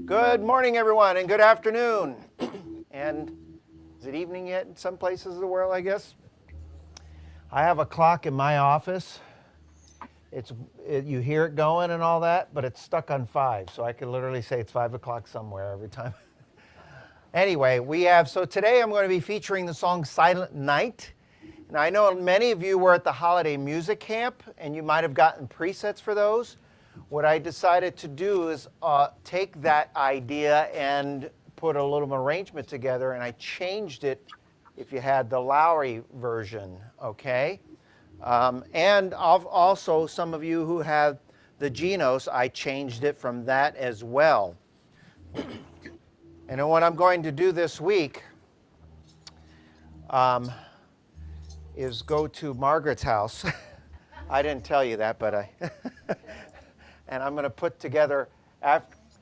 Good morning, everyone, and good afternoon. And is it evening yet in some places of the world, I guess? I have a clock in my office. You hear it going and all that, but it's stuck on 5, so I can literally say it's 5 o'clock somewhere every time. Anyway, so today I'm going to be featuring the song Silent Night. Now, I know many of you were at the holiday music camp, and you might have gotten presets for those. What I decided to do is take that idea and put a little arrangement together, and I changed it if you had the Lowrey version, okay? And also, some of you who have the Genos, I changed it from that as well. And then what I'm going to do this week is go to Margaret's house. I didn't tell you that, but and I'm going to put together,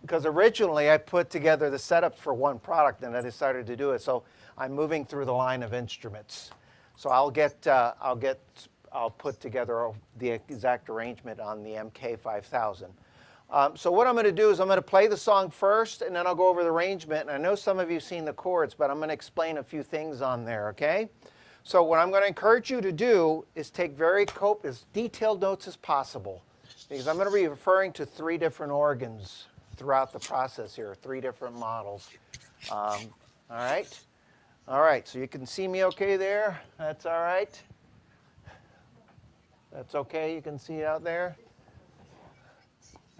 because originally I put together the setup for one product and I decided to do it. So I'm moving through the line of instruments. So I'll put together the exact arrangement on the MK-5000. So what I'm going to do is I'm going to play the song first, and then I'll go over the arrangement. And I know some of you have seen the chords, but I'm going to explain a few things on there, okay? So what I'm going to encourage you to do is take as detailed notes as possible, because I'm going to be referring to 3 different organs throughout the process here, 3 different models. All right? All right, so you can see me okay there? That's all right? That's okay? You can see it out there?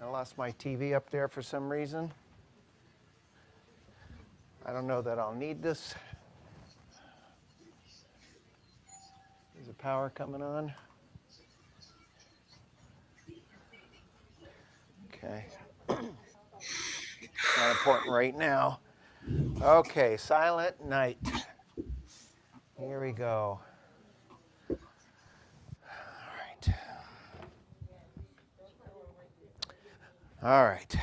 I lost my TV up there for some reason. I don't know that I'll need this. Is the power coming on? Okay. Not important right now. Okay, Silent Night. Here we go. All right.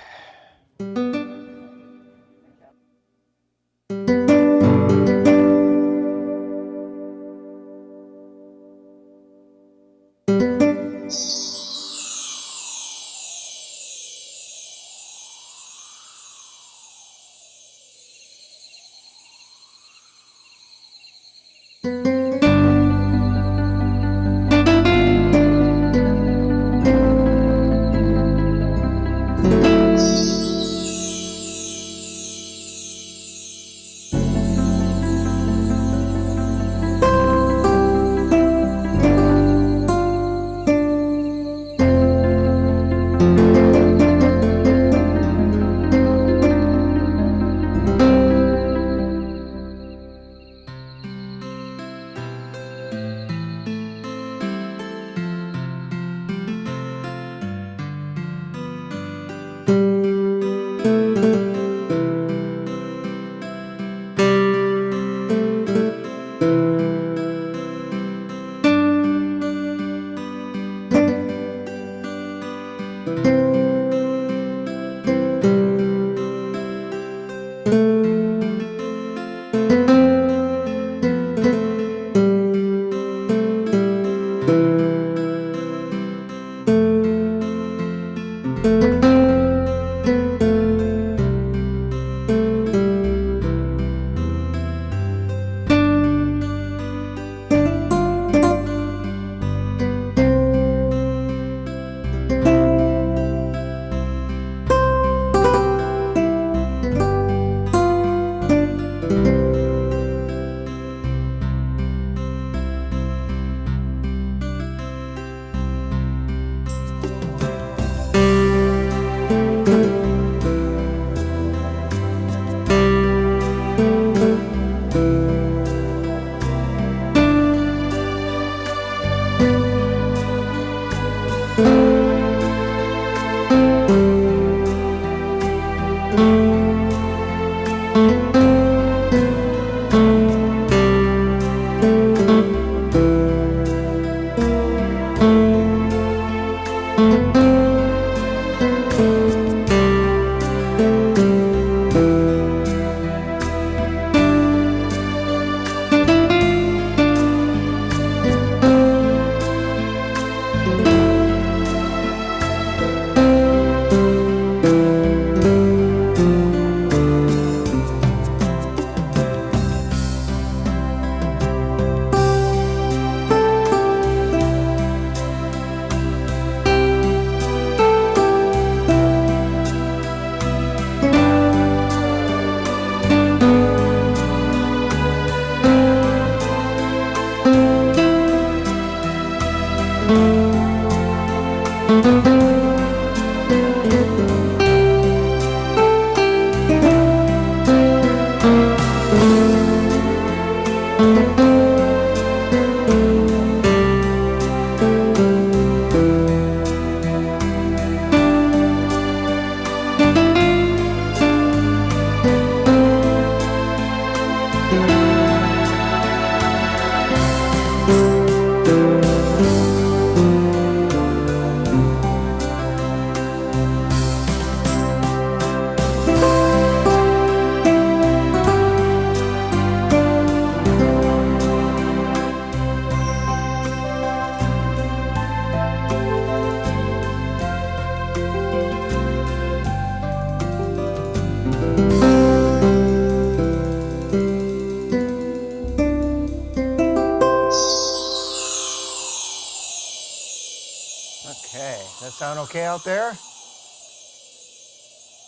out there?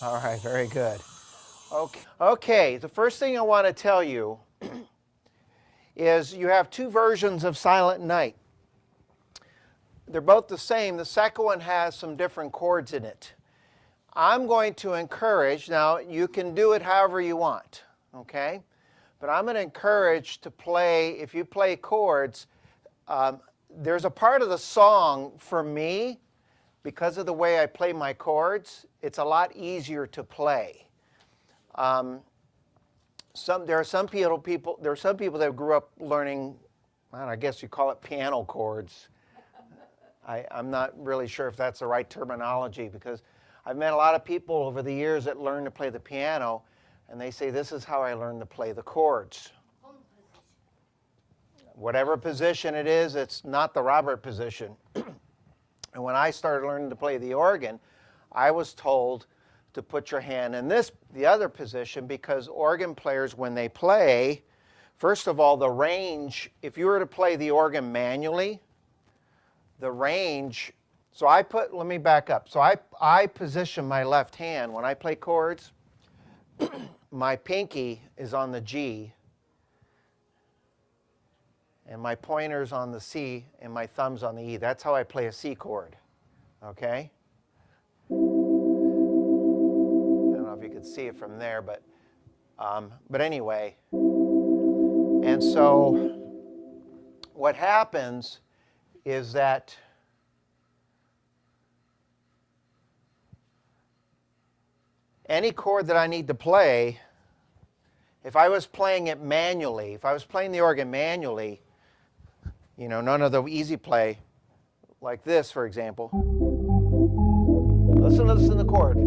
All right, very good. Okay, the first thing I want to tell you is you have two versions of Silent Night. They're both the same. The second one has some different chords in it. I'm going to encourage, now you can do it however you want, okay? But I'm going to encourage to play, if you play chords, there's a part of the song for me, because of the way I play my chords, it's a lot easier to play. There are some people that grew up learning, I guess you call it piano chords. I'm not really sure if that's the right terminology, because I've met a lot of people over the years that learn to play the piano, and they say, this is how I learned to play the chords. Whatever position it is, it's not the Robert position. And when I started learning to play the organ, I was told to put your hand in the other position, because organ players, when they play, first of all, the range, if you were to play the organ manually, the range, let me back up. So I position my left hand. When I play chords, my pinky is on the G, and my pointer's on the C, and my thumb's on the E. That's how I play a C chord, okay? I don't know if you could see it from there, but anyway. And so what happens is that any chord that I need to play, if I was playing it manually, if I was playing the organ manually, you know, none of the easy play, like this, for example. Listen to the chord.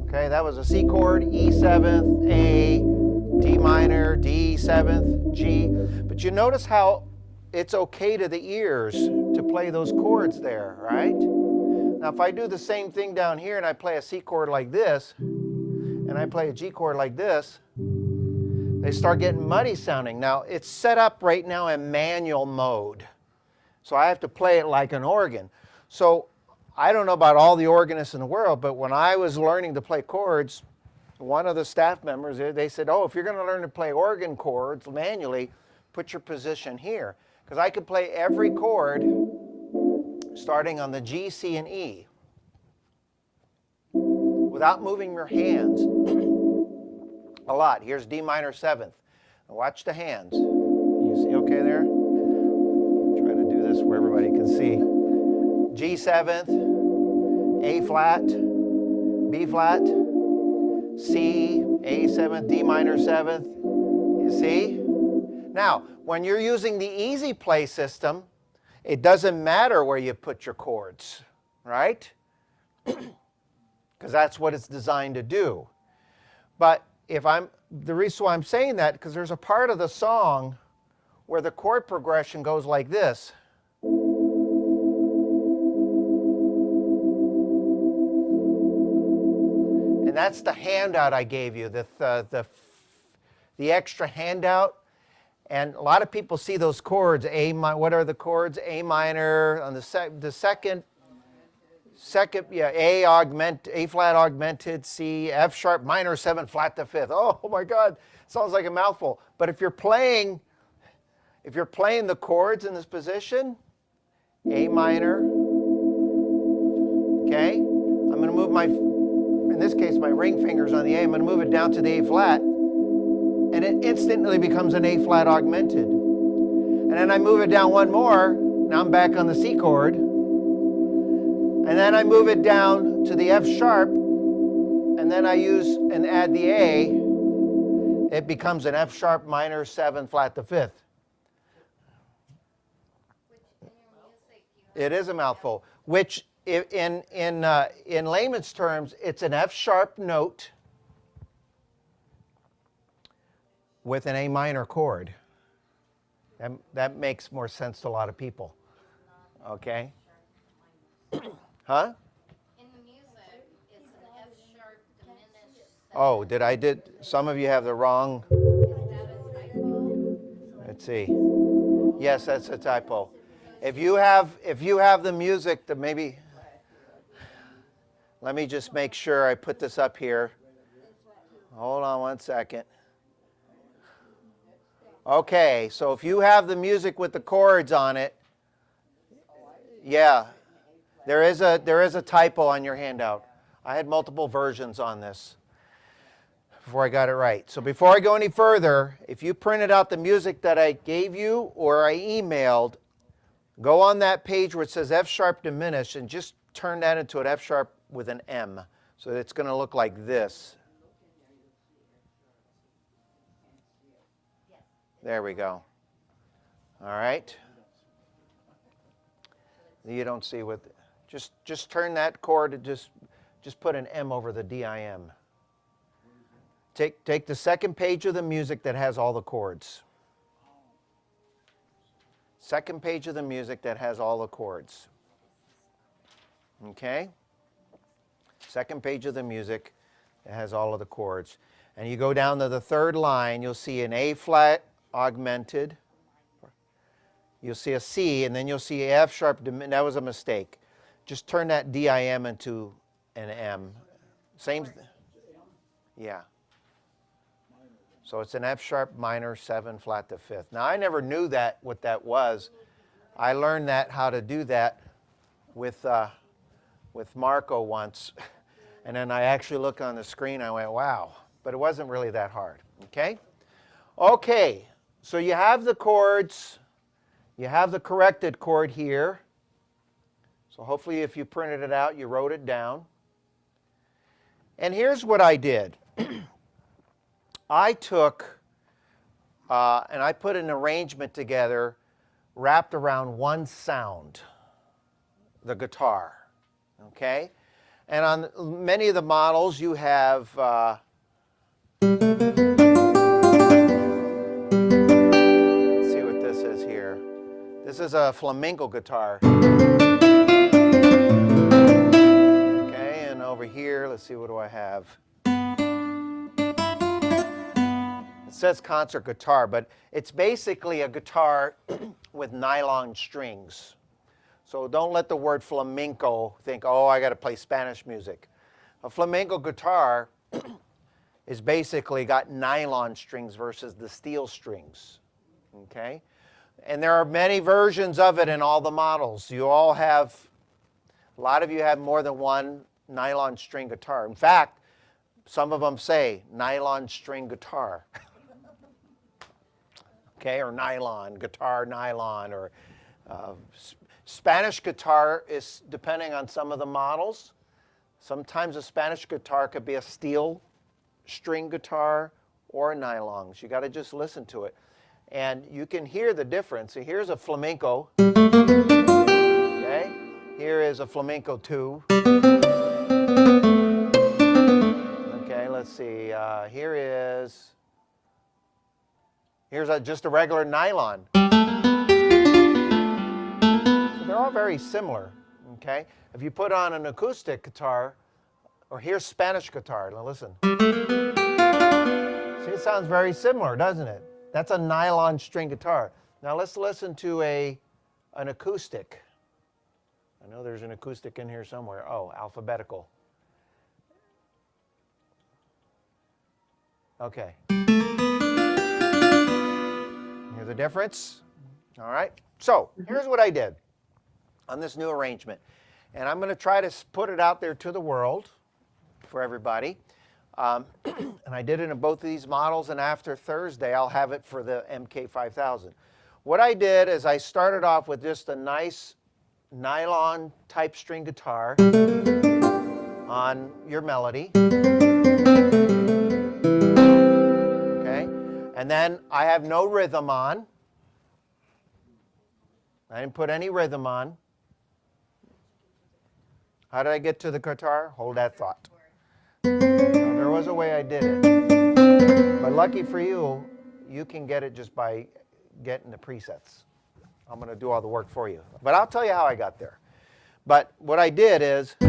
Okay, that was a C chord, E 7th, A, D minor, D 7th, G. But you notice how it's okay to the ears to play those chords there, right? Now, if I do the same thing down here and I play a C chord like this, and I play a G chord like this, they start getting muddy sounding. Now, it's set up right now in manual mode. So I have to play it like an organ. So I don't know about all the organists in the world, but when I was learning to play chords, one of the staff members, they said, oh, if you're going to learn to play organ chords manually, put your position here. Because I could play every chord starting on the G, C, and E without moving your hands a lot. Here's D minor 7th. Now watch the hands. You see okay there? Try to do this where everybody can see. G 7th, A flat, B flat, C, A 7th, D minor 7th. You see? Now, when you're using the easy play system, it doesn't matter where you put your chords, right? Because that's what it's designed to do. But the reason why I'm saying that, because there's a part of the song where the chord progression goes like this. And that's the handout I gave you, the extra handout. And a lot of people see those chords, what are the chords? A minor on the second, yeah, A flat augmented, C, F sharp minor 7 flat to 5th. Oh my God, sounds like a mouthful. But if you're playing the chords in this position, A minor, okay? I'm going to move in this case, my ring finger's on the A. I'm going to move it down to the A flat, and it instantly becomes an A flat augmented. And then I move it down one more, now I'm back on the C chord. And then I move it down to the F sharp, and then I use and add the A. It becomes an F sharp minor 7 flat to 5th. It is a mouthful, which in layman's terms, it's an F sharp note with an A minor chord. That makes more sense to a lot of people. Okay? Huh? In the music, it's an F sharp diminished. Oh, some of you have the wrong. Is that a typo? Let's see. Yes, that's a typo. If you have the music, that maybe, let me just make sure I put this up here. Hold on one second. Okay, so if you have the music with the chords on it, yeah, there is a typo on your handout. I had multiple versions on this before I got it right. So before I go any further, if you printed out the music that I gave you or I emailed, go on that page where it says F sharp diminished and just turn that into an F sharp with an M. So it's going to look like this. There we go. All right. You don't see what, just turn that chord to just put an M over the DIM. Take the second page of the music that has all the chords. Second page of the music that has all the chords. Okay? Second page of the music that has all of the chords. And you go down to the third line, you'll see an A flat augmented. You'll see a C, and then you'll see F sharp. That was a mistake. Just turn that DIM into an M. Same. Yeah. So it's an F sharp minor 7 flat to 5th. Now I never knew what that was. I learned how to do that with Marco once, and then I actually looked on the screen. I went, wow, but it wasn't really that hard. Okay. Okay. So you have the chords. You have the corrected chord here. So hopefully if you printed it out, you wrote it down. And here's what I did. I took and I put an arrangement together wrapped around one sound, the guitar. Okay? And on many of the models you have this is a flamenco guitar. Okay, and over here, let's see, what do I have? It says concert guitar, but it's basically a guitar with nylon strings. So don't let the word flamenco think, oh, I got to play Spanish music. A flamenco guitar is basically got nylon strings versus the steel strings. Okay? And there are many versions of it in all the models. You all have, a lot of you have more than one nylon string guitar. In fact, some of them say nylon string guitar. Okay, or nylon, guitar nylon, or Spanish guitar is depending on some of the models. Sometimes a Spanish guitar could be a steel string guitar or a nylon. So you got to just listen to it. And you can hear the difference. So here's a flamenco. Okay. Here is a flamenco 2. Okay, let's see. Here's just a regular nylon. So they're all very similar. Okay. If you put on an acoustic guitar, or here's Spanish guitar. Now listen. See, it sounds very similar, doesn't it? That's a nylon string guitar. Now let's listen to an acoustic. I know there's an acoustic in here somewhere. Oh, alphabetical. Okay. Hear the difference? All right. So here's what I did on this new arrangement. And I'm going to try to put it out there to the world for everybody. And I did it in both of these models, and after Thursday, I'll have it for the MK-5000. What I did is I started off with just a nice nylon type string guitar on your melody. Okay? And then I have no rhythm on. I didn't put any rhythm on. How did I get to the guitar? Hold that thought. There was a way I did it. But lucky for you, you can get it just by getting the presets. I'm going to do all the work for you. But I'll tell you how I got there. But what I did is, so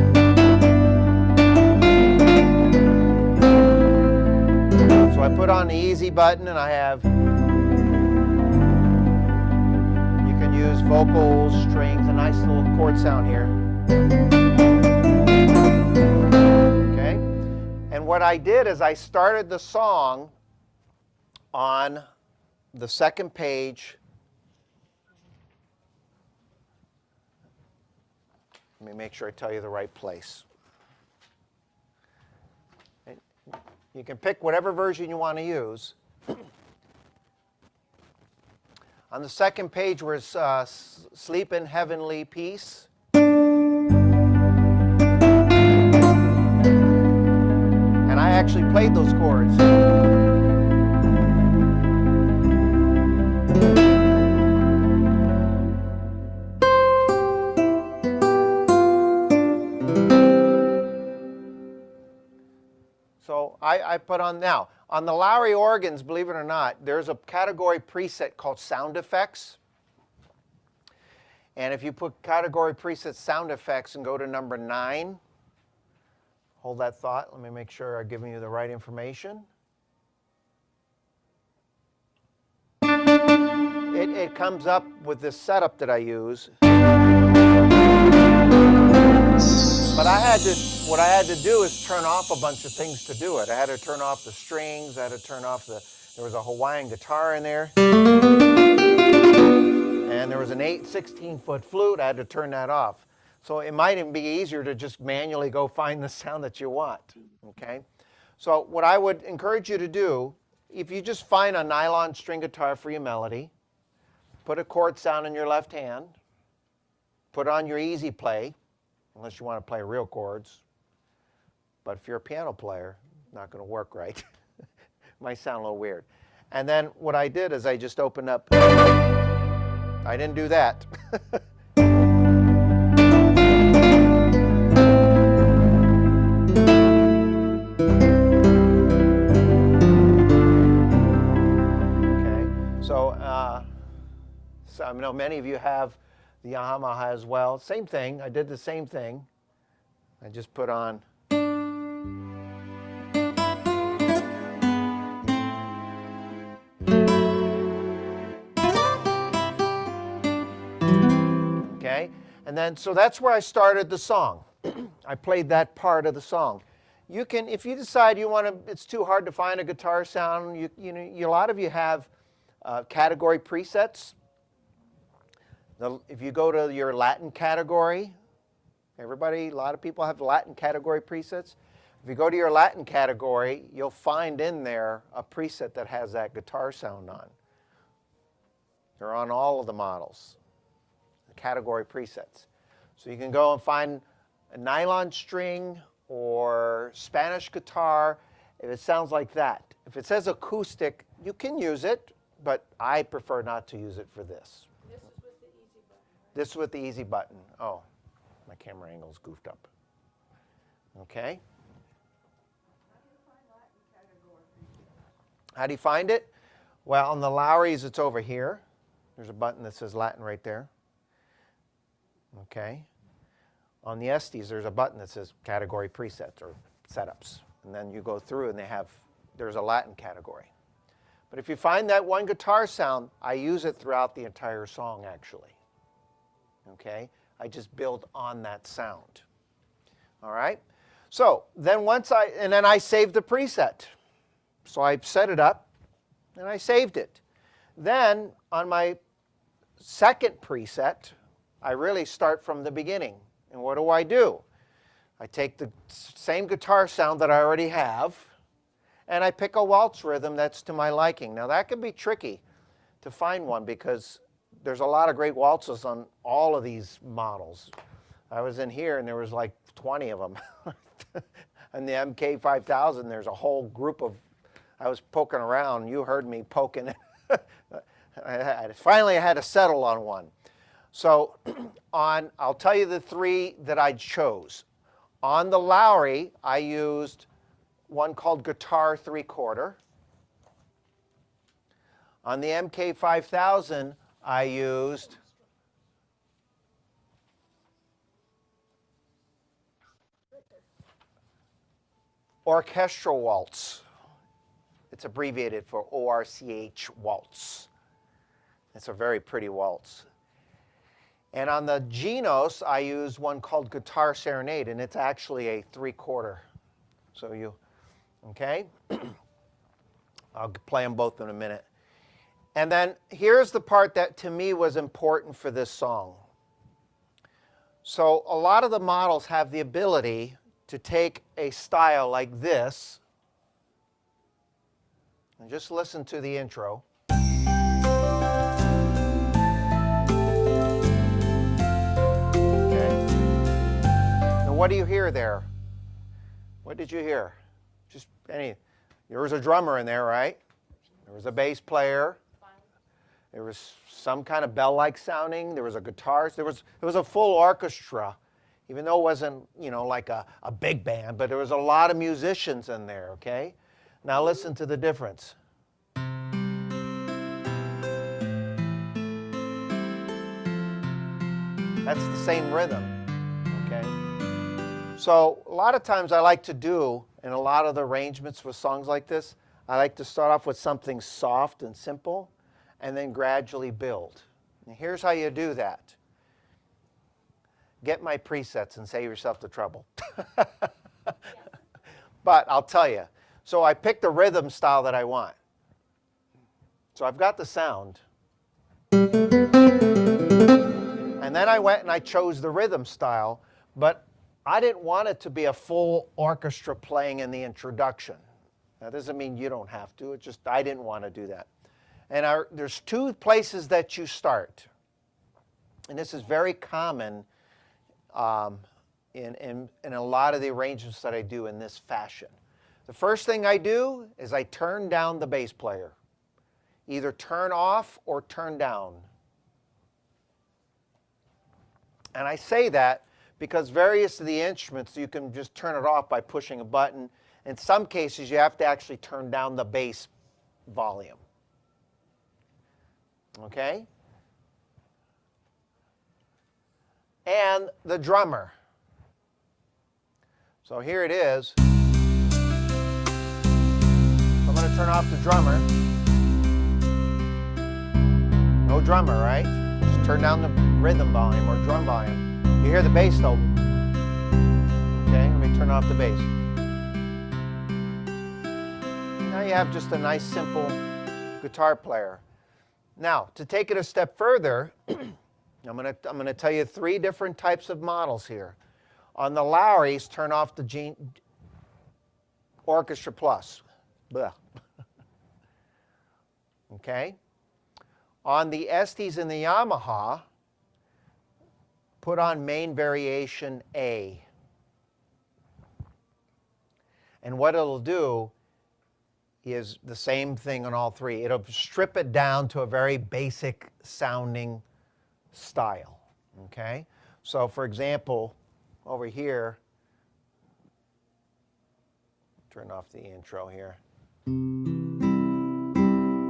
I put on the easy button, and I have, you can use vocals, strings, a nice little chord sound here. Okay? And what I did is I started the song on the second page. Let me make sure I tell you the right place. You can pick whatever version you want to use. On the second page where it's Sleep in Heavenly Peace. And I actually played those chords. So I put on now. On the Lowrey organs, believe it or not, there's a category preset called sound effects. And if you put category preset sound effects and go to number 9, hold that thought. Let me make sure I'm giving you the right information. It comes up with this setup that I use. But what I had to do is turn off a bunch of things to do it. I had to turn off the strings. I had to turn off there was a Hawaiian guitar in there. And there was an 16-foot flute. I had to turn that off. So it might even be easier to just manually go find the sound that you want. Okay? So what I would encourage you to do, if you just find a nylon string guitar for your melody, put a chord sound in your left hand, put on your easy play, unless you want to play real chords. But if you're a piano player, it's not going to work right. Might sound a little weird. And then what I did is I just opened up. I didn't do that. Okay, so I know many of you have the Yamaha as well. Same thing. I did the same thing. I just put on. Okay, and then so that's where I started the song. I played that part of the song. You can, if you decide you want to, it's too hard to find a guitar sound. A lot of you have category presets. If you go to your Latin category, a lot of people have Latin category presets. If you go to your Latin category, you'll find in there a preset that has that guitar sound on. They're on all of the models, the category presets. So you can go and find a nylon string or Spanish guitar if it sounds like that. If it says acoustic, you can use it, but I prefer not to use it for this. This is with the easy button. Oh, my camera angle's goofed up. Okay. How do you find it? Well, on the Lowreys, it's over here. There's a button that says Latin right there. Okay. On the Esteys, there's a button that says category presets or setups. And then you go through and there's a Latin category. But if you find that one guitar sound, I use it throughout the entire song, actually. Okay? I just build on that sound. All right? So then then I saved the preset. So I set it up and I saved it. Then on my second preset, I really start from the beginning. And what do? I take the same guitar sound that I already have and I pick a waltz rhythm that's to my liking. Now that can be tricky to find one because there's a lot of great waltzes on all of these models. I was in here and there was like 20 of them. And the MK-5000, there's a whole group of, I was poking around, you heard me poking. Finally I had to settle on one. So I'll tell you the 3 that I chose. On the Lowrey, I used one called Guitar 3/4. On the MK-5000, I used orchestral waltz. It's abbreviated for ORCH waltz. It's a very pretty waltz. And on the Genos, I use one called Guitar Serenade, and it's actually a 3/4. So okay? I'll play them both in a minute. And then here's the part that to me was important for this song. So a lot of the models have the ability to take a style like this, and just listen to the intro. What do you hear there? What did you hear? There was a drummer in there, right? There was a bass player. There was some kind of bell-like sounding. There was a guitar. It was a full orchestra, even though it wasn't, like a big band, but there was a lot of musicians in there, okay? Now listen to the difference. That's the same rhythm, okay? So a lot of times I like to do, in a lot of the arrangements for songs like this, I like to start off with something soft and simple and then gradually build. And here's how you do that. Get my presets and save yourself the trouble. But I'll tell you. So I picked the rhythm style that I want. So I've got the sound. And then I went and I chose the rhythm style, but I didn't want it to be a full orchestra playing in the introduction. That doesn't mean you don't have to. It's just I didn't want to do that. And there's two places that you start. And this is very common in a lot of the arrangements that I do in this fashion. The first thing I do is I turn down the bass player. Either turn off or turn down. And I say that because various of the instruments, you can just turn it off by pushing a button. In some cases, you have to actually turn down the bass volume. Okay? And the drummer. So here it is. I'm going to turn off the drummer. No drummer, right? Just turn down the rhythm volume or drum volume. You hear the bass though. Okay, let me turn off the bass. Now you have just a nice simple guitar player. Now, to take it a step further, I'm going to tell you 3 different types of models here. On the Lowreys, turn off the Orchestra Plus. Blah. Okay? On the Esteys and the Yamaha, put on main variation A. And what it'll do is the same thing on all 3. It'll strip it down to a very basic sounding style. Okay? So for example, over here, turn off the intro here.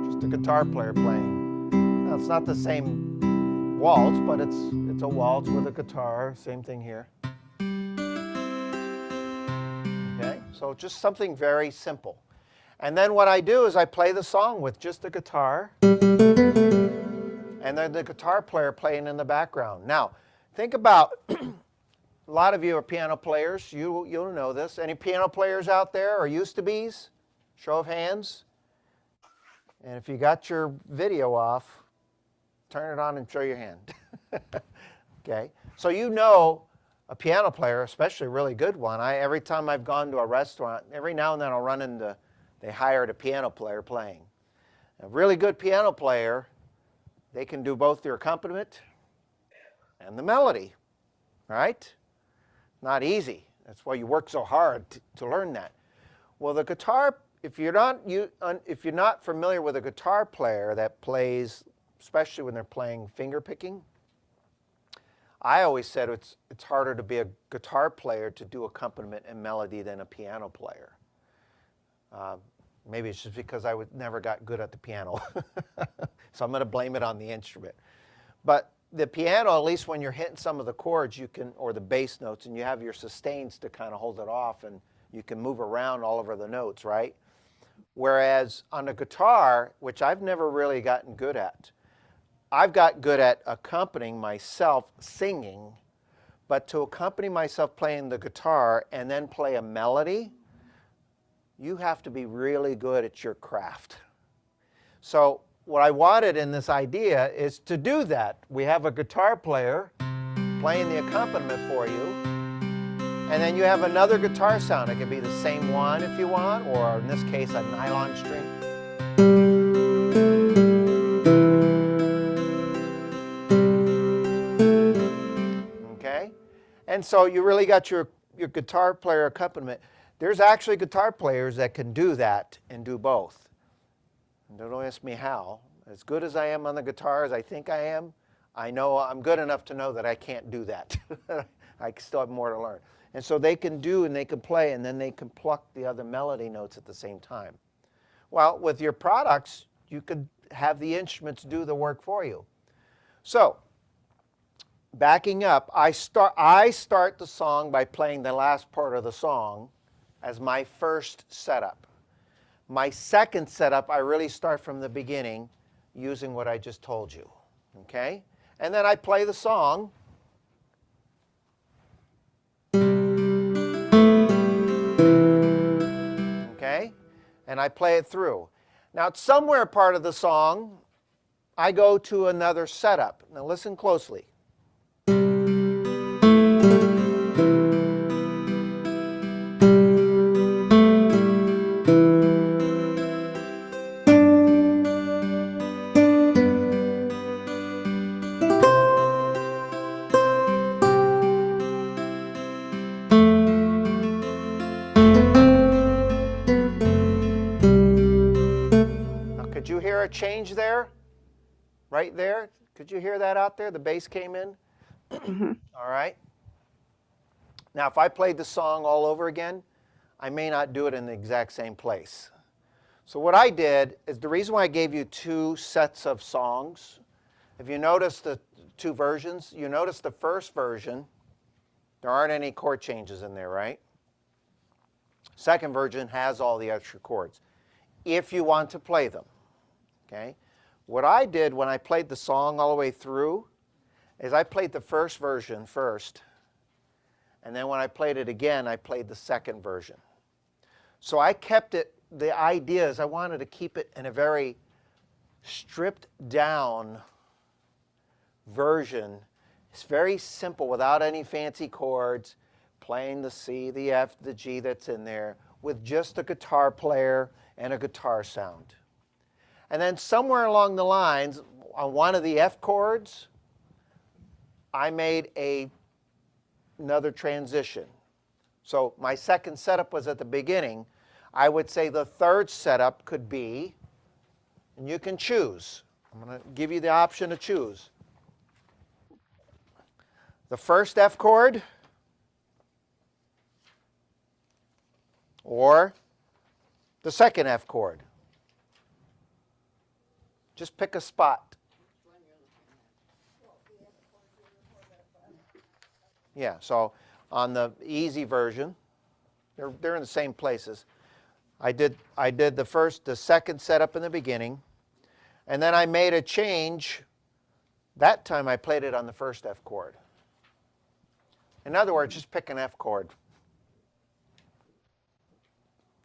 Just a guitar player playing. Now, it's not the same waltz, but it's a waltz with a guitar. Same thing here. Okay, so just something very simple. And then what I do is I play the song with just a guitar, and then the guitar player playing in the background. Now, think about, a lot of you are piano players. You'll know this. Any piano players out there or used to be's? Show of hands. And if you got your video off, turn it on and show your hand. Okay, so you know a piano player, especially a really good one. Every time I've gone to a restaurant, every now and then I'll run into, they hired a piano player playing. A really good piano player, they can do both the accompaniment and the melody, right? Not easy. That's why you work so hard to learn that. Well, the guitar, if you're not familiar with a guitar player that plays, especially when they're playing finger picking, I always said it's harder to be a guitar player to do accompaniment and melody than a piano player. Maybe it's just because I never got good at the piano. So I'm going to blame it on the instrument. But the piano, at least when you're hitting some of the chords, you can, or the bass notes, and you have your sustains to kind of hold it off, and you can move around all over the notes, right? Whereas on a guitar, which I've never really gotten good at, I've got good at accompanying myself singing, but to accompany myself playing the guitar and then play a melody, you have to be really good at your craft. So what I wanted in this idea is to do that. We have a guitar player playing the accompaniment for you, and then you have another guitar sound. It could be the same one if you want, or in this case, a nylon string. Okay? And so you really got your guitar player accompaniment. There's actually guitar players that can do that and do both. And don't ask me how. As good as I am on the guitar as I think I am, I know I'm good enough to know that I can't do that. I still have more to learn. And so they can do and they can play, and then they can pluck the other melody notes at the same time. Well, with your products, you could have the instruments do the work for you. So, backing up, I start the song by playing the last part of the song as my first setup. My second setup, I really start from the beginning using what I just told you. Okay? And then I play the song. Okay? And I play it through. Now, at somewhere part of the song, I go to another setup. Now, listen closely. Could you hear a change there? Right there? Could you hear that out there? The bass came in? All right. Now, if I played the song all over again, I may not do it in the exact same place. So what I did is, the reason why I gave you two sets of songs, if you notice the two versions, you notice the first version, there aren't any chord changes in there, right? Second version has all the extra chords, if you want to play them. Okay? What I did when I played the song all the way through is I played the first version first, and then when I played it again, I played the second version. So I kept it, the idea is I wanted to keep it in a very stripped down version. It's very simple, without any fancy chords, playing the C, the F, the G that's in there, with just a guitar player and a guitar sound. And then somewhere along the lines, on one of the F chords, I made another transition. So my second setup was at the beginning. I would say the third setup could be, and you can choose. I'm going to give you the option to choose. The first F chord, or the second F chord. Just pick a spot. Yeah, so on the easy version, they're in the same places. I did the second setup in the beginning, and then I made a change. That time I played it on the first F chord. In other words, just pick an F chord.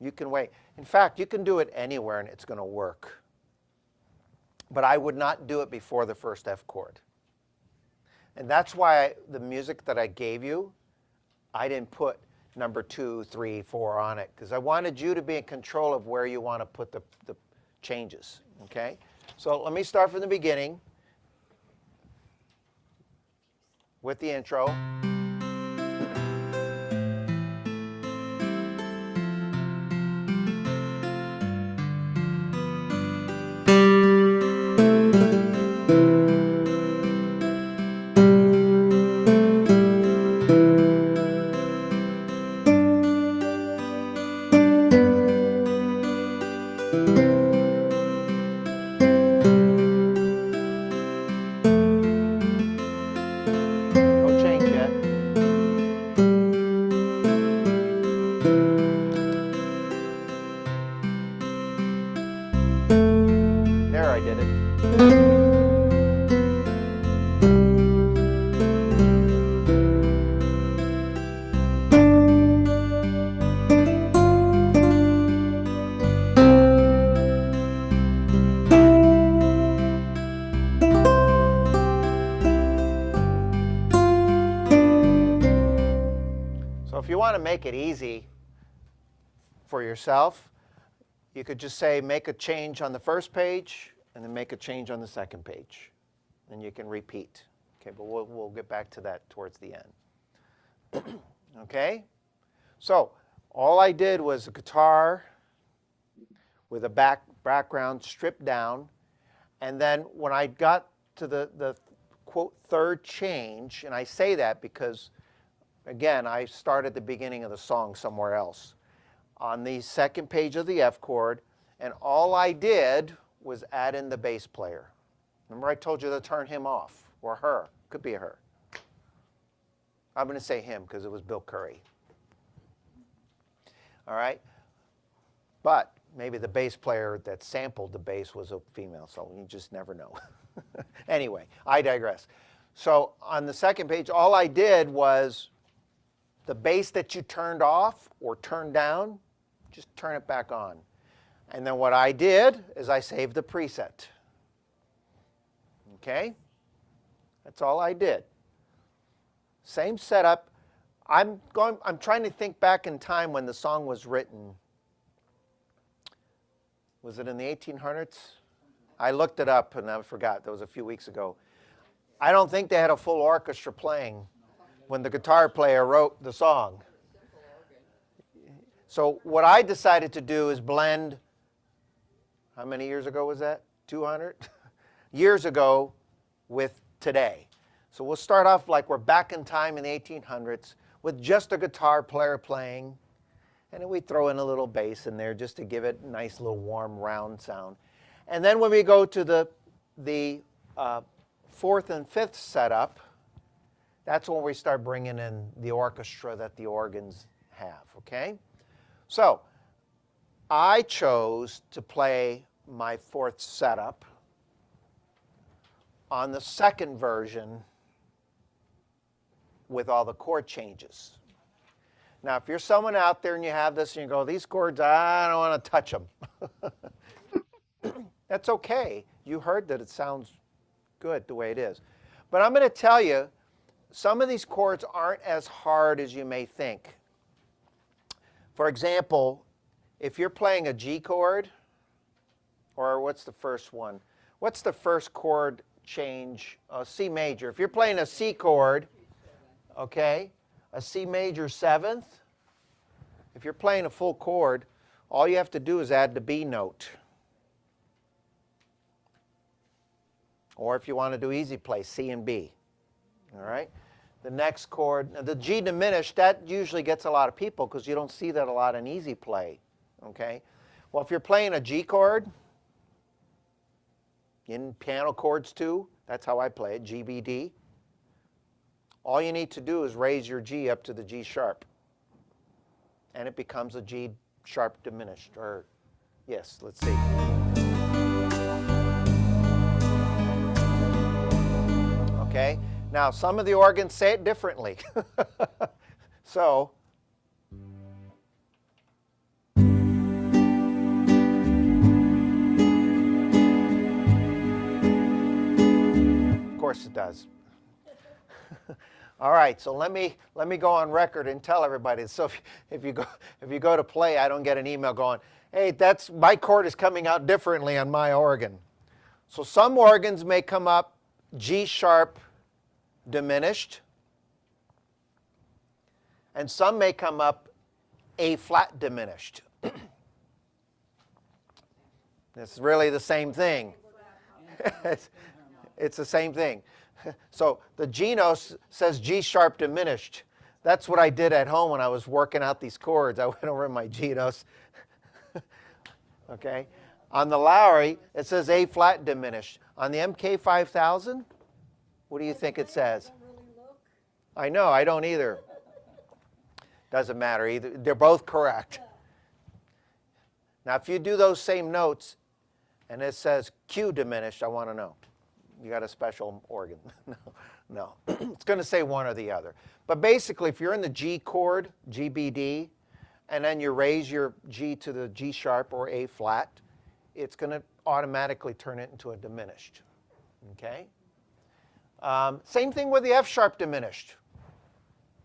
You can wait. In fact, you can do it anywhere and it's going to work. But I would not do it before the first F chord. And that's why the music that I gave you, I didn't put number 2, 3, 4 on it, because I wanted you to be in control of where you want to put the changes. Okay? So let me start from the beginning with the intro. No change yet. if you want to make it easy for yourself, you could just say make a change on the first page and then make a change on the second page. And you can repeat. Okay, but we'll get back to that towards the end. Okay? So all I did was a guitar with a background stripped down. And then when I got to the quote third change, and I say that because, again, I start at the beginning of the song somewhere else, on the second page of the F chord, and all I did was add in the bass player. Remember I told you to turn him off, or her. Could be a her. I'm going to say him because it was Bill Curry. All right? But maybe the bass player that sampled the bass was a female, so you just never know. Anyway, I digress. So on the second page, all I did was the bass that you turned off or turned down, just turn it back on. And then what I did is I saved the preset. Okay? That's all I did. Same setup. I'm trying to think back in time when the song was written. Was it in the 1800s? I looked it up and I forgot. That was a few weeks ago. I don't think they had a full orchestra playing when the guitar player wrote the song. So what I decided to do is blend, how many years ago was that? 200? Years ago with today. So we'll start off like we're back in time in the 1800s with just a guitar player playing. And then we throw in a little bass in there just to give it a nice little warm round sound. And then when we go to the fourth and fifth setup, that's when we start bringing in the orchestra that the organs have, okay? So I chose to play my fourth setup on the second version with all the chord changes. Now, if you're someone out there and you have this and you go, these chords, I don't want to touch them. That's okay. You heard that it sounds good the way it is. But I'm going to tell you, some of these chords aren't as hard as you may think. For example, if you're playing a G chord, or what's the first one? What's the first chord change? C major. If you're playing a C chord, okay, a C major seventh, if you're playing a full chord, all you have to do is add the B note. Or if you want to do easy play, C and B. All right? The next chord, the G diminished, that usually gets a lot of people because you don't see that a lot in easy play. Okay? Well, if you're playing a G chord, in piano chords too, that's how I play it, G, B, D. All you need to do is raise your G up to the G sharp. And it becomes a G sharp diminished. Or, yes, let's see. Okay? Now, some of the organs say it differently. So, of course it does. All right, so let me go on record and tell everybody. So if you go to play, I don't get an email going, hey, that's my chord is coming out differently on my organ. So some organs may come up G sharp diminished, and some may come up A flat diminished. It's really the same thing. It's the same thing. So the Genos says G sharp diminished. That's what I did at home when I was working out these chords. I went over my Genos. Okay. On the Lowrey, it says A flat diminished. On the MK-5000, what do you think it says? I know, I don't either. Doesn't matter either. They're both correct. Now, if you do those same notes and it says Q diminished, I want to know. You got a special organ. No. It's going to say one or the other. But basically, if you're in the G chord, G, B, D, and then you raise your G to the G sharp or A flat, it's going to automatically turn it into a diminished. Okay? Same thing with the F sharp diminished.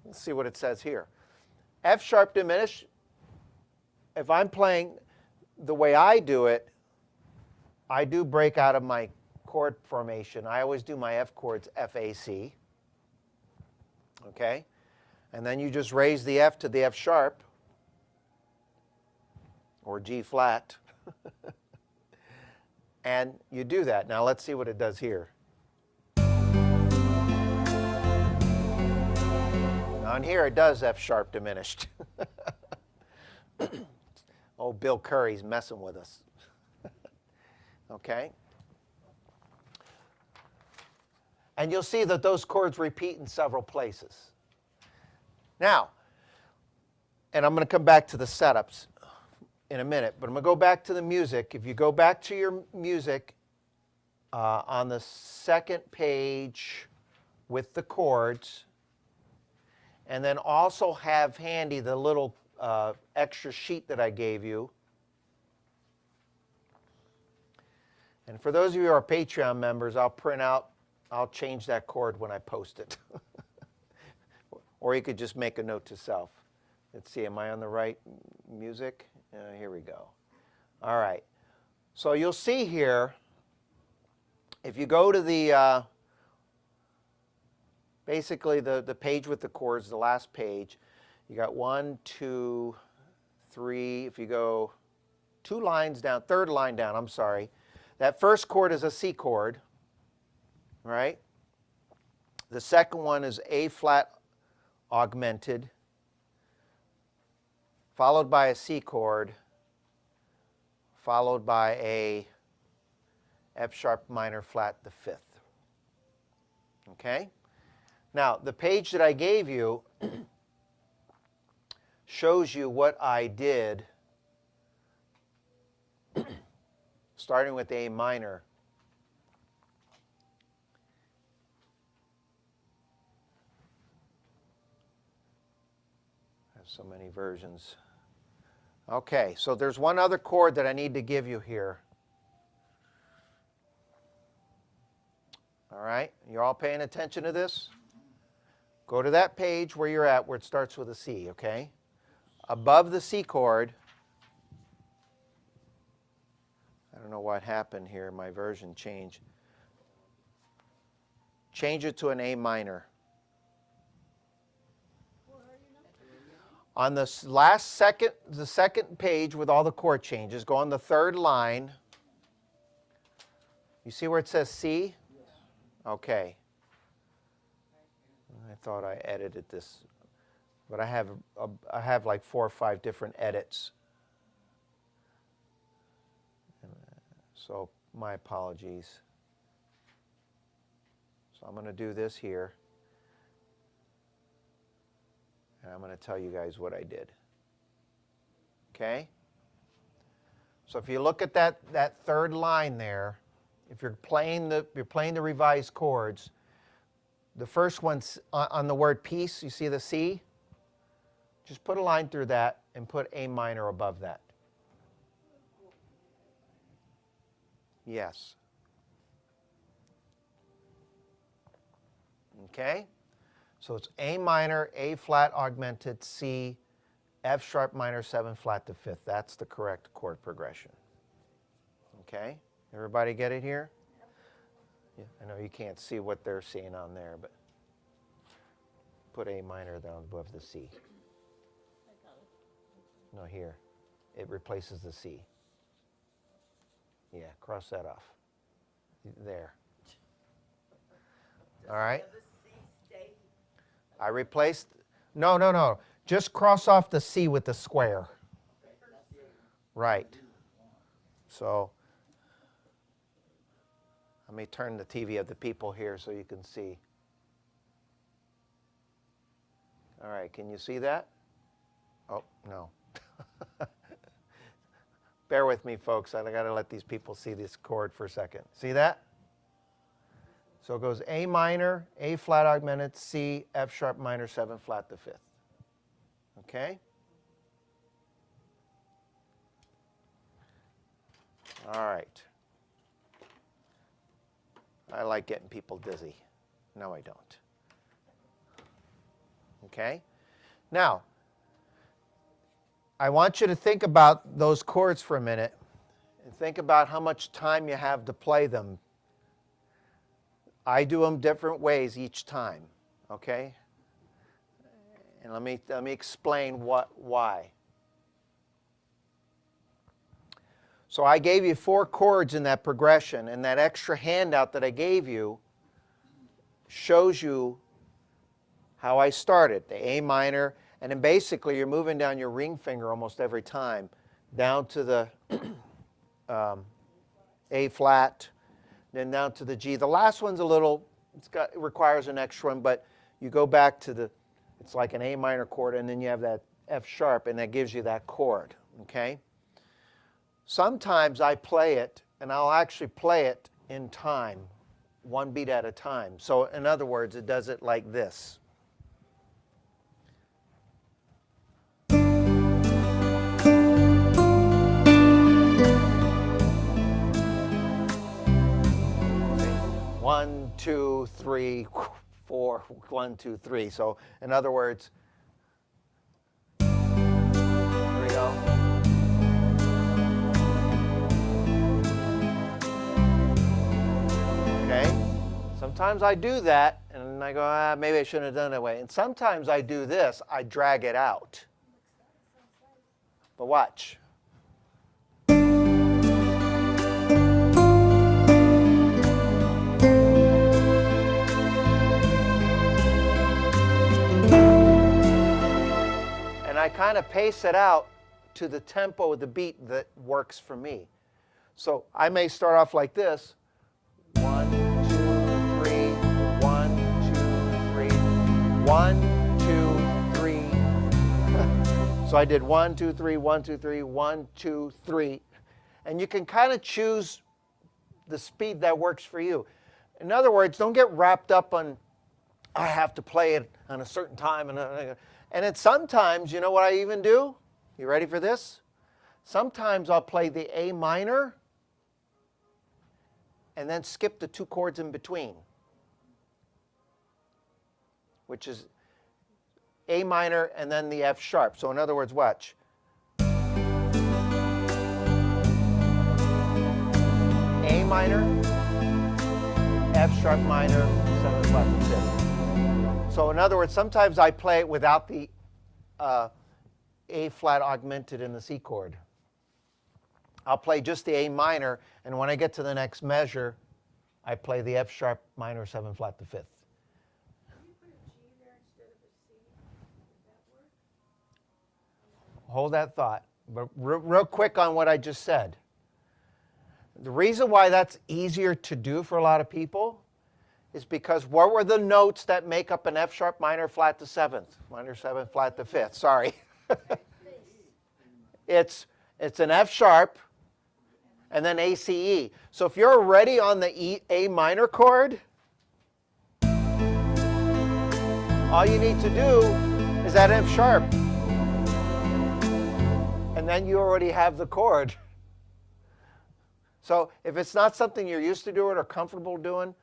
Let's see what it says here. F sharp diminished, if I'm playing the way I do it, I do break out of my chord formation. I always do my F chords F, A, C. Okay? And then you just raise the F to the F sharp or G flat. And you do that. Now let's see what it does here. On here it does F sharp diminished. Oh, Bill Curry's messing with us. Okay? And you'll see that those chords repeat in several places. Now, and I'm going to come back to the setups in a minute, but I'm going to go back to the music. If you go back to your music on the second page with the chords, and then also have handy the little extra sheet that I gave you. And for those of you who are Patreon members, I'll change that chord when I post it. Or you could just make a note to self. Let's see, am I on the right music? Here we go. All right. So you'll see here, if you go to the, basically the page with the chords, the last page, you got 1, 2, 3. If you go 2 lines down, third line down, I'm sorry. That first chord is a C chord, right? The second one is A flat augmented, followed by a C chord, followed by a F sharp minor flat, the 5th. Okay? Now, the page that I gave you shows you what I did starting with A minor. I have so many versions. Okay, so there's one other chord that I need to give you here. All right, you're all paying attention to this? Go to that page where you're at, where it starts with a C, okay? Above the C chord, I don't know what happened here, my version changed. Change it to an A minor. On the the second page with all the chord changes, go on the third line. You see where it says C? Yes. Okay. I thought I edited this, but I have like 4 or 5 different edits. So my apologies. So I'm going to do this here. And I'm going to tell you guys what I did. Okay? So if you look at that third line there, if you're playing the revised chords, the first one's on the word peace, you see the C? Just put a line through that and put A minor above that. Yes. Okay? So it's A minor, A flat augmented, C, F sharp minor 7 flat to 5th. That's the correct chord progression. Okay? Everybody get it here? Yeah, I know you can't see what they're seeing on there, but put A minor down above the C. No, here. It replaces the C. Yeah, cross that off. There. All right? I replaced, no. Just cross off the C with the square. Right. So, let me turn the TV of the people here so you can see. All right, can you see that? Oh, no. Bear with me, folks. I got to let these people see this chord for a second. See that? So it goes A minor, A flat augmented, C, F sharp minor 7 flat to 5th. Okay? All right. I like getting people dizzy. No, I don't. Okay? Now, I want you to think about those chords for a minute and think about how much time you have to play them. I do them different ways each time, okay? And let me explain why. So I gave you 4 chords in that progression, and that extra handout that I gave you shows you how I started, the A minor, and then basically you're moving down your ring finger almost every time, down to the A flat, then down to the G. The last one's a little, it requires an extra one, but you go back to the, it's like an A minor chord, and then you have that F sharp, and that gives you that chord, okay? Sometimes I play it, and I'll actually play it in time, 1 beat at a time. So in other words, it does it like this. One, two, three, 4, 1, 2, 3. So in other words, here we go. Okay? Sometimes I do that, and I go, maybe I shouldn't have done it that way. And sometimes I do this, I drag it out. But watch. And I kind of pace it out to the tempo of the beat that works for me. So I may start off like this. 1, 2, 3, 1, 2, 3, 1, 2, 3. So I did 1, 2, 3, 1, 2, 3, 1, 2, 3. And you can kind of choose the speed that works for you. In other words, don't get wrapped up on, I have to play it on a certain time. And it's sometimes, you know what I even do? You ready for this? Sometimes I'll play the A minor and then skip the 2 chords in between, which is A minor and then the F sharp. So in other words, watch. A minor, F sharp minor, 7 flat and 5th. So in other words, sometimes I play it without the A flat augmented in the C chord. I'll play just the A minor, and when I get to the next measure, I play the F sharp minor 7 flat to 5th. Can you put a G there instead of a C? Would that work? Hold that thought. But real quick on what I just said. The reason why that's easier to do for a lot of people is because what were the notes that make up an F sharp minor flat to 7th? Minor 7 flat to 5th, sorry. It's an F sharp and then A, C, E. So if you're already on the A minor chord, all you need to do is that F sharp. And then you already have the chord. So if it's not something you're used to doing or comfortable doing,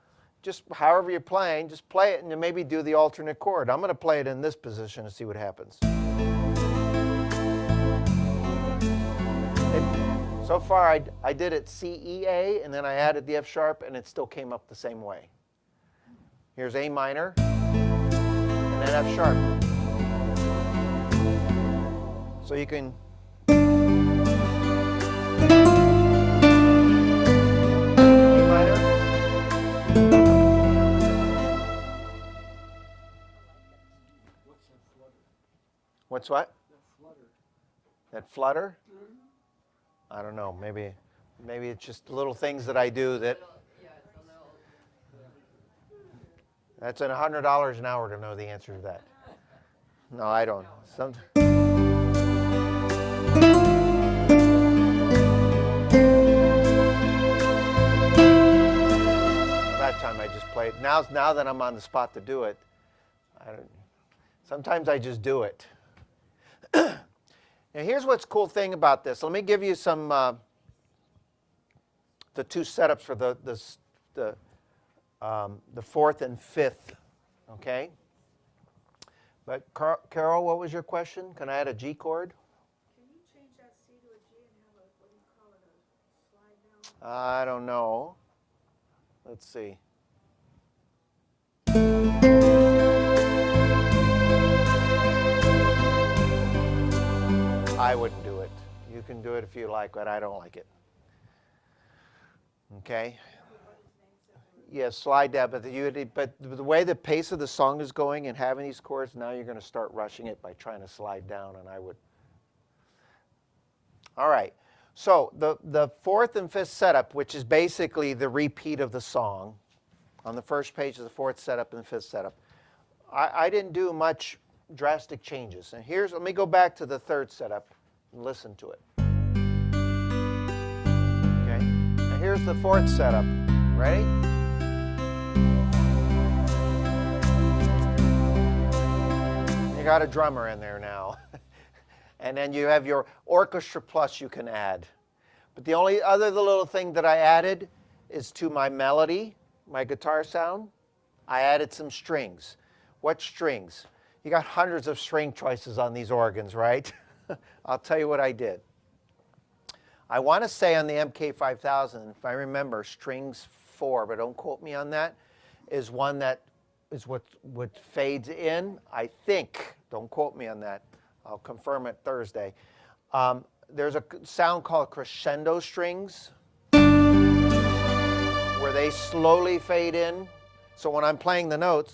just however you're playing, just play it and then maybe do the alternate chord. I'm going to play it in this position and see what happens. So far, I did it C, E, A, and then I added the F sharp, and it still came up the same way. Here's A minor, and then F sharp. So you can... What's what? That flutter? I don't know. Maybe it's just little things that I do that. That's $100 an hour to know the answer to that. No, I don't. That time I just played. Now that I'm on the spot to do it, sometimes I just do it. Now here's what's cool thing about this. Let me give you some the 2 setups for the 4th and 5th, okay? But Carol, what was your question? Can I add a G chord? Can I don't know. Let's see. I wouldn't do it. You can do it if you like, but I don't like it. Okay? Yeah, slide down, but the way the pace of the song is going and having these chords, now you're going to start rushing it by trying to slide down, and I would. All right. So the fourth and fifth setup, which is basically the repeat of the song, on the first page of the fourth setup and the fifth setup, I didn't do much drastic changes. And let me go back to the third setup and listen to it. Okay. Now here's the fourth setup. Ready? You got a drummer in there now. And then you have your orchestra plus you can add. But the only other little thing that I added is to my melody, my guitar sound, I added some strings. What strings? You got hundreds of string choices on these organs, right? I'll tell you what I did. I want to say on the MK-5000, if I remember, strings 4, but don't quote me on that, is one that is what fades in, I think. Don't quote me on that. I'll confirm it Thursday. There's a sound called crescendo strings where they slowly fade in. So when I'm playing the notes,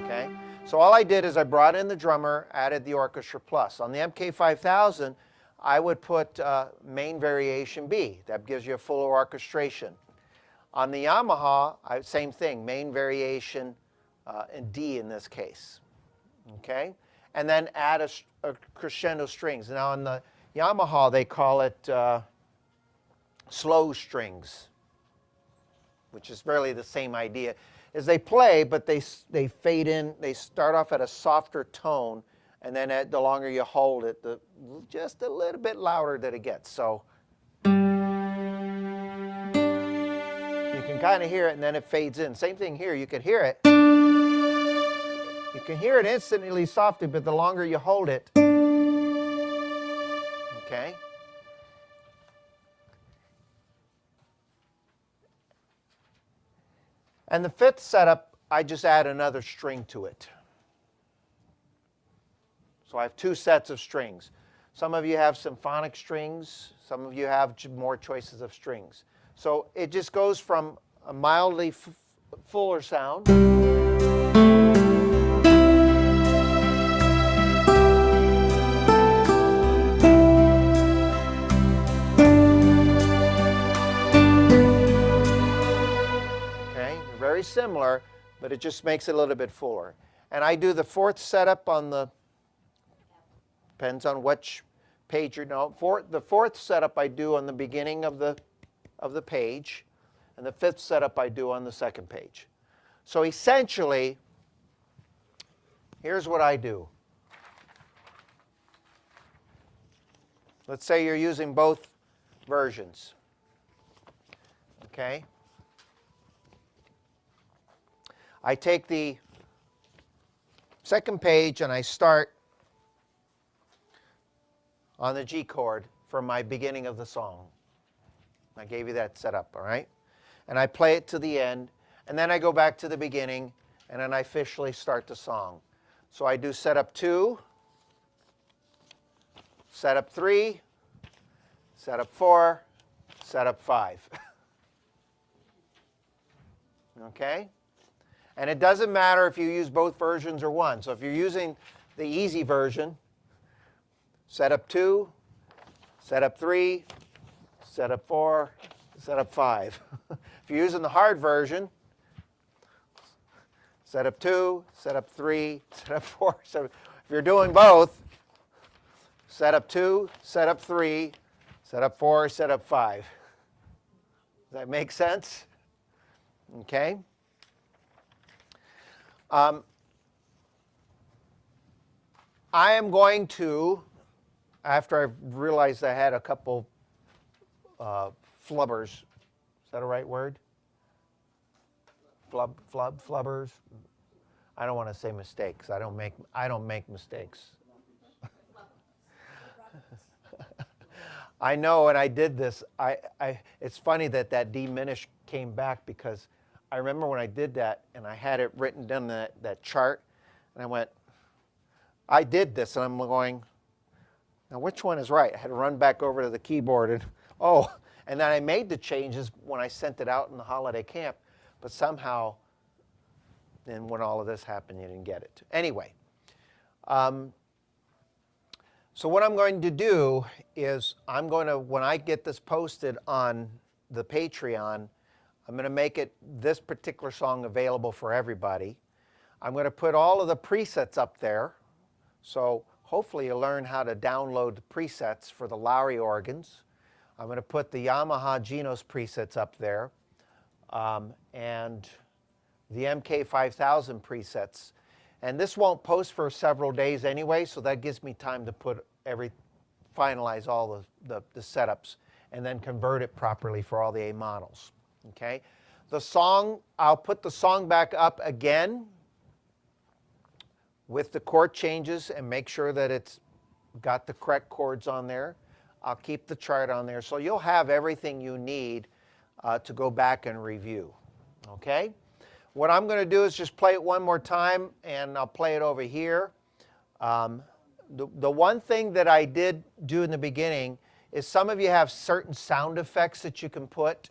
okay? So all I did is I brought in the drummer, added the orchestra plus. On the MK-5000, I would put main variation B. That gives you a full orchestration. On the Yamaha, same thing, main variation in D in this case, okay? And then add a crescendo strings. Now on the Yamaha, they call it slow strings, which is really the same idea. Is they play, but they fade in, they start off at a softer tone, and then the longer you hold it, just a little bit louder that it gets. So you can kind of hear it, and then it fades in. Same thing here. You can hear it. You can hear it instantly softer, but the longer you hold it, okay? And the fifth setup, I just add another string to it. So I have 2 sets of strings. Some of you have symphonic strings. Some of you have more choices of strings. So it just goes from a mildly fuller sound very similar, but it just makes it a little bit fuller. And I do the fourth setup on the, depends on which page you know. The fourth setup I do on the beginning of the page, and the fifth setup I do on the second page. So essentially, here's what I do. Let's say you're using both versions, okay? I take the second page and I start on the G chord for my beginning of the song. I gave you that setup, all right? And I play it to the end, and then I go back to the beginning, and then I officially start the song. So I do setup 2, setup 3, setup 4, setup 5. Okay? And it doesn't matter if you use both versions or one. So if you're using the easy version, setup 2, setup 3, setup 4, setup 5. If you're using the hard version, setup 2, setup 3, setup 4. So if you're doing both, setup 2, setup 3, setup 4, setup 5. Does that make sense? Okay. I am going to, after I realized I had a couple flubbers, is that a right word? Flubbers? I don't want to say mistakes. I don't make mistakes. I know, and I did this. It's funny that that diminish came back because I remember when I did that and I had it written down that chart, and I went, I did this, and I'm going, now which one is right? I had to run back over to the keyboard and, oh, and then I made the changes when I sent it out in the holiday camp, but somehow, then when all of this happened, you didn't get it. Anyway, so what I'm going to do is I'm going to, when I get this posted on the Patreon, I'm going to make this particular song available for everybody. I'm going to put all of the presets up there. So hopefully you'll learn how to download the presets for the Lowrey organs. I'm going to put the Yamaha Genos presets up there, and the MK-5000 presets. And this won't post for several days anyway, so that gives me time to finalize all the setups and then convert it properly for all the A models. Okay? The song, I'll put the song back up again with the chord changes and make sure that it's got the correct chords on there. I'll keep the chart on there. So you'll have everything you need to go back and review. Okay? What I'm going to do is just play it one more time, and I'll play it over here. The one thing that I did do in the beginning is some of you have certain sound effects that you can put.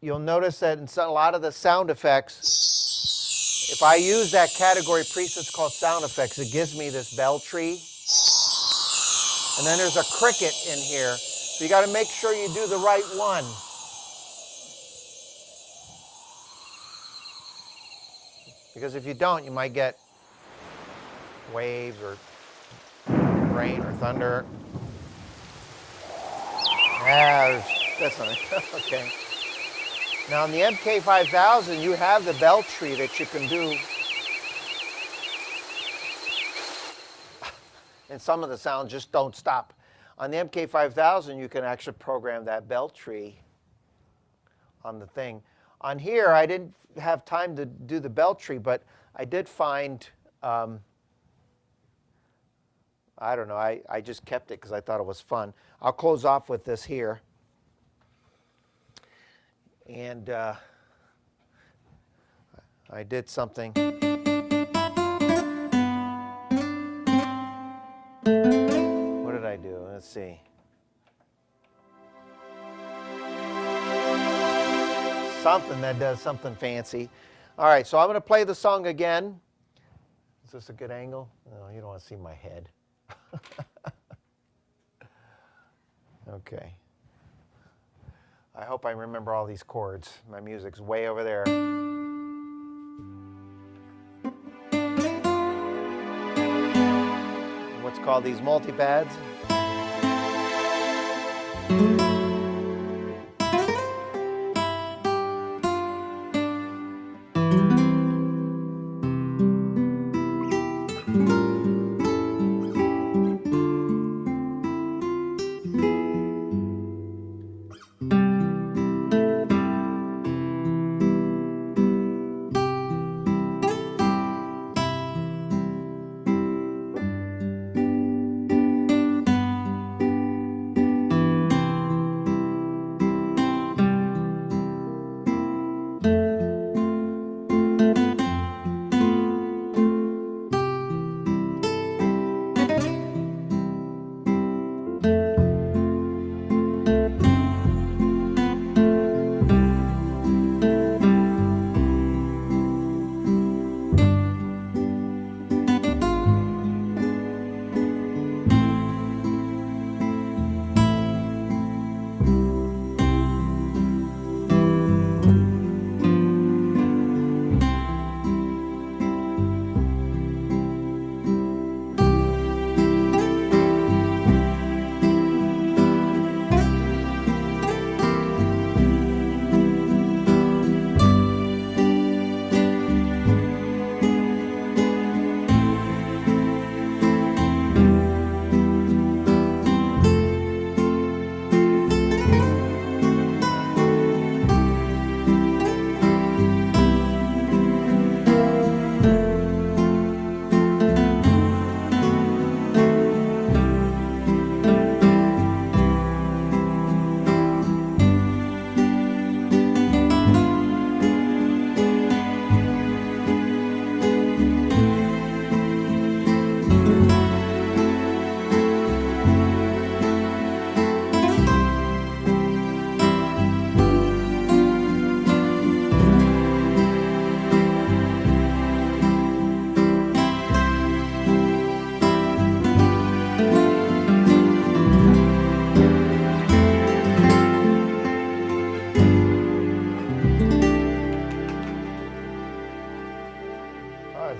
You'll notice that in a lot of the sound effects, if I use that category presets called sound effects, it gives me this bell tree. And then there's a cricket in here. So you got to make sure you do the right one. Because if you don't, you might get waves or rain or thunder. Yeah, that's not okay. Now, in the MK-5000, you have the bell tree that you can do. And some of the sounds just don't stop. On the MK-5000, you can actually program that bell tree on the thing. On here, I didn't have time to do the bell tree, but I did find, I don't know, I just kept it because I thought it was fun. I'll close off with this here. And I did something. What did I do? Let's see. Something that does something fancy. All right, so I'm going to play the song again. Is this a good angle? No, you don't want to see my head. Okay. I hope I remember all these chords. My music's way over there. What's called these multipads.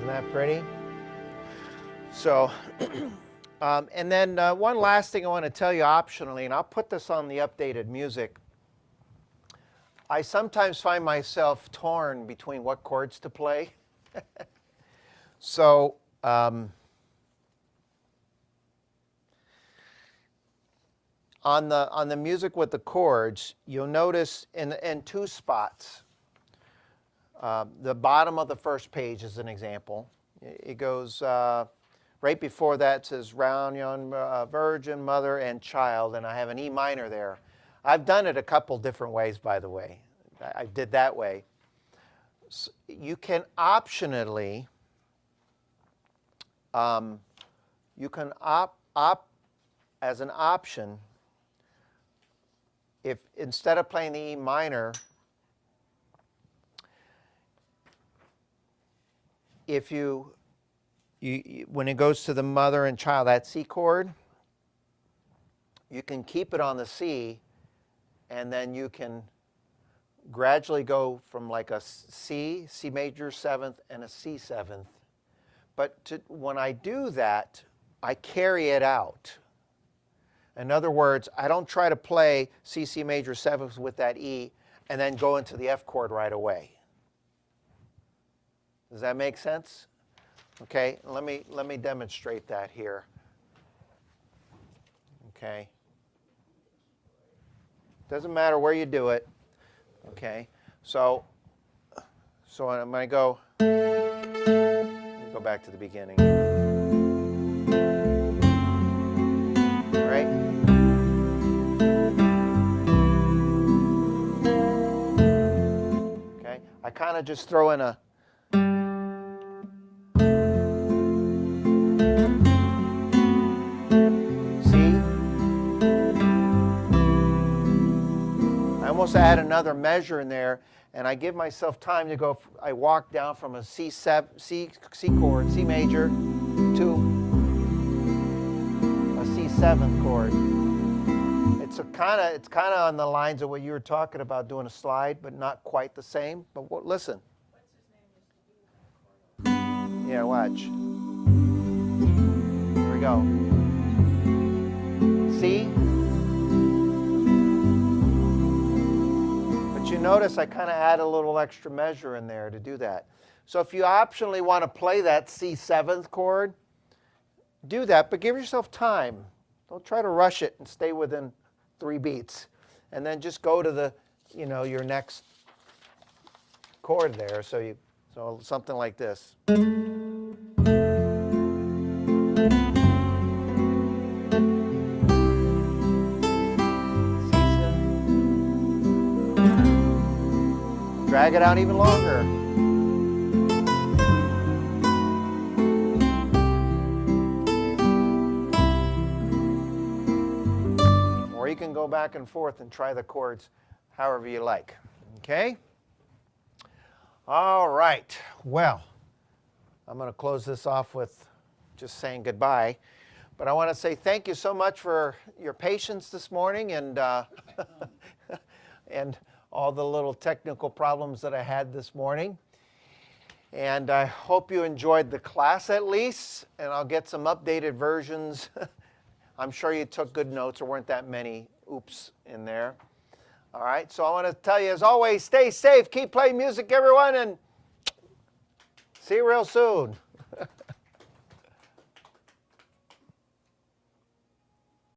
Isn't that pretty? So, and then one last thing I want to tell you optionally, and I'll put this on the updated music. I sometimes find myself torn between what chords to play. So, on the music with the chords, you'll notice in two spots. The bottom of the first page is an example. It goes right before that, it says round young virgin, mother, and child, and I have an E minor there. I've done it a couple different ways, by the way. I did that way. So you can optionally, you can opt as an option, if instead of playing the E minor, if you when it goes to the mother and child, that C chord, you can keep it on the C, and then you can gradually go from like a C, C major 7th, and a C 7th. But when I do that, I carry it out. In other words, I don't try to play C, C major 7th with that E and then go into the F chord right away. Does that make sense? Okay, let me demonstrate that here. Okay. Doesn't matter where you do it. Okay. So I'm going to go back to the beginning. All right. Okay. I kind of just throw in a almost add another measure in there, and I give myself time to go. I walk down from a C chord, C major, to a C7 chord. It's kind of on the lines of what you were talking about, doing a slide, but not quite the same. But listen. Yeah, watch. Here we go. C. You notice I kind of add a little extra measure in there to do that. So if you optionally want to play that C7th chord, do that, but give yourself time. Don't try to rush it and stay within 3 beats. And then just go to the, your next chord there. So something like this. Drag it out even longer. Or you can go back and forth and try the chords however you like. Okay? All right. Well, I'm going to close this off with just saying goodbye. But I want to say thank you so much for your patience this morning and all the little technical problems that I had this morning. And I hope you enjoyed the class at least, and I'll get some updated versions. I'm sure you took good notes. There weren't that many oops in there. All right, so I want to tell you, as always, stay safe, keep playing music, everyone, and see you real soon.